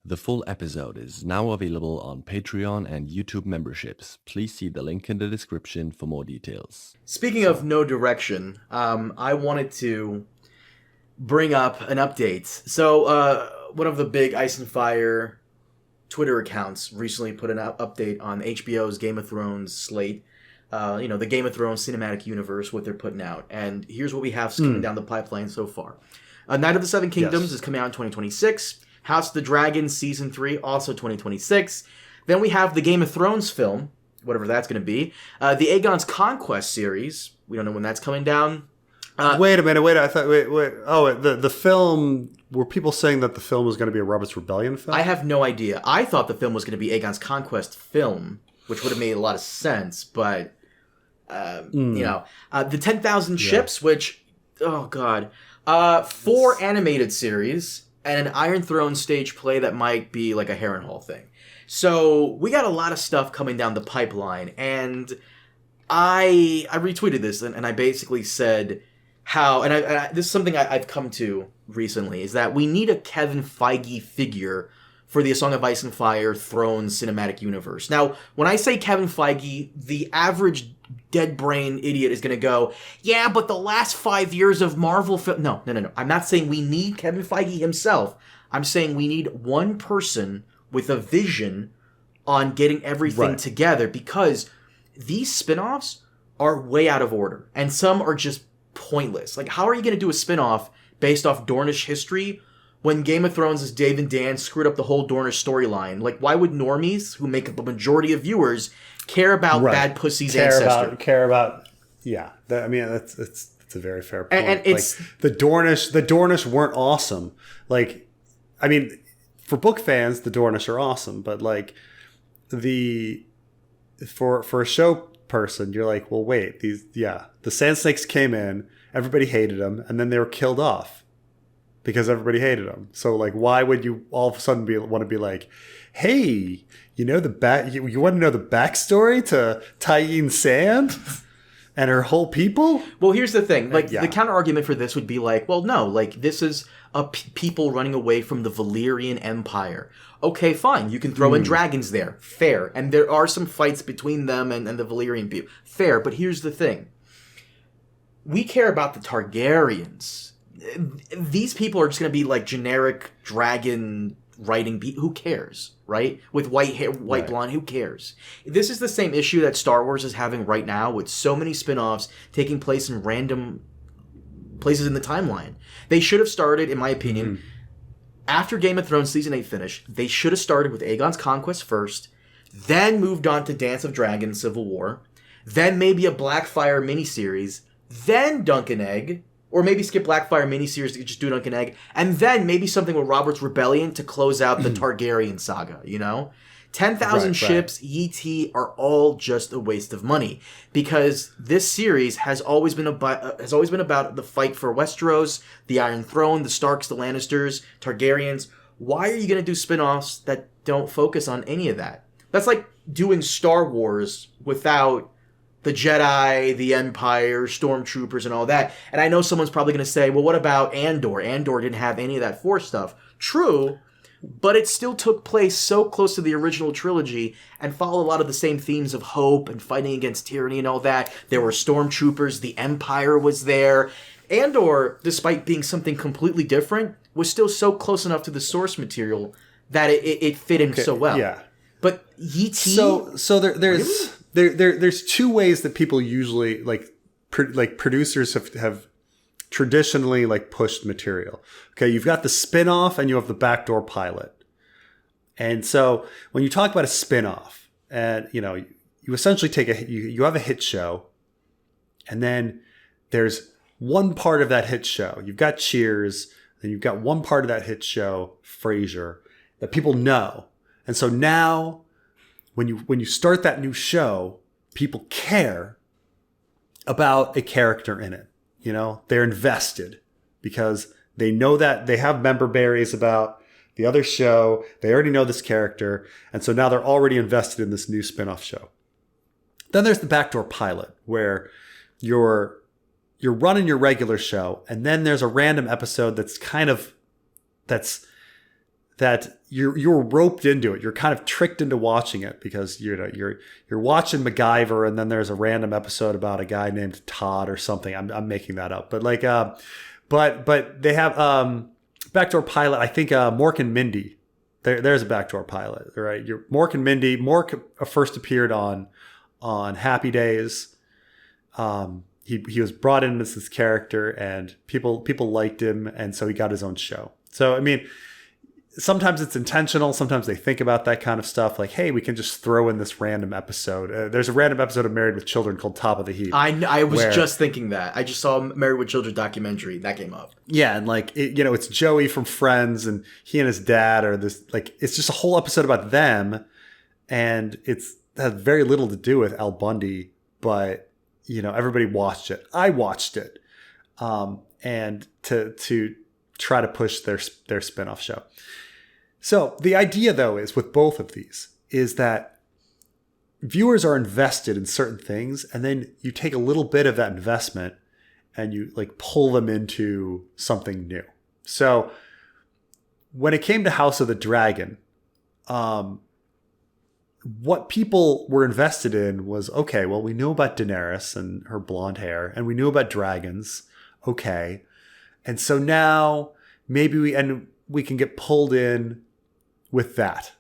The full episode is now available on Patreon and YouTube memberships. Please see the link in the description for more details. Speaking of no direction, I wanted to bring up an update. So, one of the big Ice and Fire Twitter accounts recently put an update on HBO's Game of Thrones slate. The Game of Thrones cinematic universe, what they're putting out. And here's what we have coming down the pipeline so far. Night of the Seven Kingdoms is coming out in 2026. House of the Dragon Season 3, also 2026. Then we have the Game of Thrones film, whatever that's going to be. The Aegon's Conquest series. We don't know when that's coming down. Wait a minute. I thought. Wait. Oh, the film. Were people saying that the film was going to be a Robert's Rebellion film? I have no idea. I thought the film was going to be Aegon's Conquest film, which would have made a lot of sense. But, the 10,000 Ships, which, oh god, 4 animated series. And an Iron Throne stage play that might be like a Harrenhal thing. So we got a lot of stuff coming down the pipeline. And I retweeted this and I basically said how, and this is something I've come to recently, is that we need a Kevin Feige figure for the A Song of Ice and Fire Thrones cinematic universe. Now, when I say Kevin Feige, the average dead brain idiot is going to go, yeah, but the last 5 years of Marvel film... No. I'm not saying we need Kevin Feige himself. I'm saying we need one person with a vision on getting everything together, because these spinoffs are way out of order, and some are just pointless. Like, how are you going to do a spinoff based off Dornish history when Game of Thrones' Dave and Dan screwed up the whole Dornish storyline? Like, why would normies, who make up the majority of viewers, care about Bad Pussy's ancestor? It's a very fair point. And it's like, the Dornish weren't awesome. Like, I mean, for book fans, the Dornish are awesome, but like for a show person, you're like, well, wait, the Sand Snakes came in, everybody hated them, and then they were killed off because everybody hated them. So like, why would you all of a sudden want to be like, hey, you want to know the backstory to Tyene Sand and her whole people? Well, here's the thing. Like, the counter argument for this would be like, well, no, like, this is people running away from the Valyrian Empire. Okay, fine. You can throw in dragons there. Fair. And there are some fights between them and the Valyrian people. Fair. But here's the thing. We care about the Targaryens. These people are just going to be like generic dragon writing. Who cares, right? With white hair, blonde, who cares? This is the same issue that Star Wars is having right now, with so many spin-offs taking place in random places in the timeline. They should have started, in my opinion, after Game of Thrones Season 8 finished, they should have started with Aegon's Conquest first, then moved on to Dance of Dragons Civil War, then maybe a Blackfire miniseries, then Dunk and Egg, or maybe skip Blackfire miniseries to just do Dunk and Egg, and then maybe something with Robert's Rebellion to close out the Targaryen saga, 10,000 ships, ET are all just a waste of money, because this series has always been about the fight for Westeros, the Iron Throne, the Starks, the Lannisters, Targaryens. Why are you going to do spin-offs that don't focus on any of that? That's like doing Star Wars without the Jedi, the Empire, Stormtroopers, and all that. And I know someone's probably going to say, well, what about Andor? Andor didn't have any of that Force stuff. True, but it still took place so close to the original trilogy and followed a lot of the same themes of hope and fighting against tyranny and all that. There were Stormtroopers, the Empire was there. Andor, despite being something completely different, was still so close enough to the source material that it fit in so well. Yeah. But E.T. So there's two ways that people usually producers have traditionally pushed material. Okay, you've got the spin-off and you have the backdoor pilot. And so when you talk about a spin-off, and you essentially take you have a hit show, and then there's one part of that hit show. You've got Cheers, then you've got one part of that hit show, Frasier, that people know. And so now when you start that new show, people care about a character in it. They're invested because they know that they have member berries about the other show. They already know this character. And so now they're already invested in this new spin-off show. Then there's the backdoor pilot where you're running your regular show, and then there's a random episode that's that you're roped into it. You're kind of tricked into watching it because you're watching MacGyver, and then there's a random episode about a guy named Todd or something. I'm making that up, but like but they have backdoor pilot. I think Mork and Mindy. There's a backdoor pilot, right? Mork and Mindy. Mork first appeared on Happy Days. He was brought in as this character, and people liked him, and so he got his own show. So I mean, sometimes it's intentional. Sometimes they think about that kind of stuff. Like, hey, we can just throw in this random episode. There's a random episode of Married with Children called Top of the Heap. I was just thinking that. I just saw a Married with Children documentary that came up. Yeah, and like it's Joey from Friends, and he and his dad are this like it's just a whole episode about them, and it has very little to do with Al Bundy, but everybody watched it. I watched it, and to try to push their spinoff show. So the idea, though, is with both of these is that viewers are invested in certain things, and then you take a little bit of that investment and you like pull them into something new. So when it came to House of the Dragon, what people were invested in was, okay, well, we knew about Daenerys and her blonde hair, and we knew about dragons. Okay. And so now maybe we can get pulled in with that.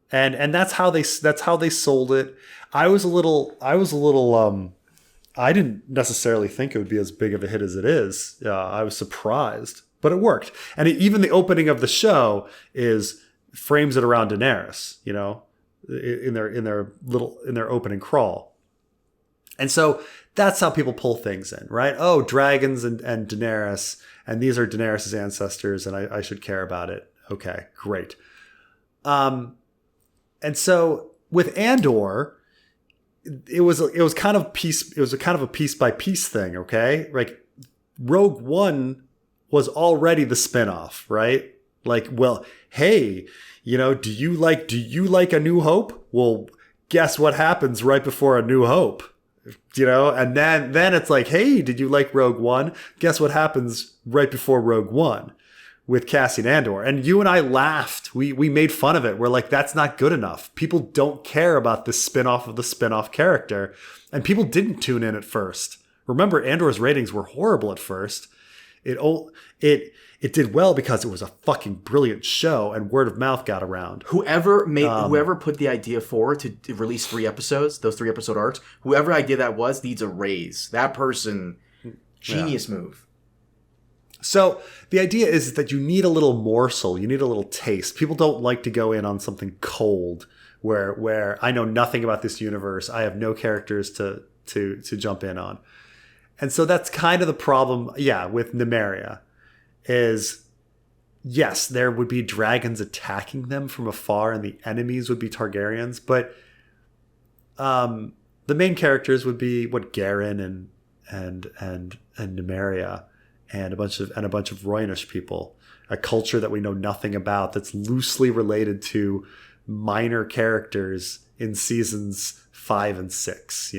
And that's how they sold it. I didn't necessarily think it would be as big of a hit as it is. I was surprised, but it worked. And even the opening of the show frames it around Daenerys, in their opening crawl. And so that's how people pull things in, right? Oh, dragons and Daenerys, and these are Daenerys' ancestors, and I should care about it. Okay, great. And so with Andor, it was kind of a piece by piece thing, okay? Like Rogue One was already the spinoff, right? Like, well, hey, do you like A New Hope? Well, guess what happens right before A New Hope? And then it's like, hey, did you like Rogue One? Guess what happens right before Rogue One with Cassian Andor? And you and I laughed. We made fun of it. We're like, that's not good enough. People don't care about this spinoff of the spinoff character. And people didn't tune in at first. Remember, Andor's ratings were horrible at first. It did well because it was a fucking brilliant show, and word of mouth got around. Whoever put the idea forward to release 3 episodes, those 3-episode arcs, whoever idea that was needs a raise. That person, genius move. So the idea is that you need a little morsel, you need a little taste. People don't like to go in on something cold where I know nothing about this universe. I have no characters to jump in on. And so that's kind of the problem, with Nymeria. Is yes, there would be dragons attacking them from afar, and the enemies would be Targaryens, but the main characters would be Garren and Nymeria and a bunch of Rhoynish people, a culture that we know nothing about that's loosely related to minor characters in seasons 5 and 6.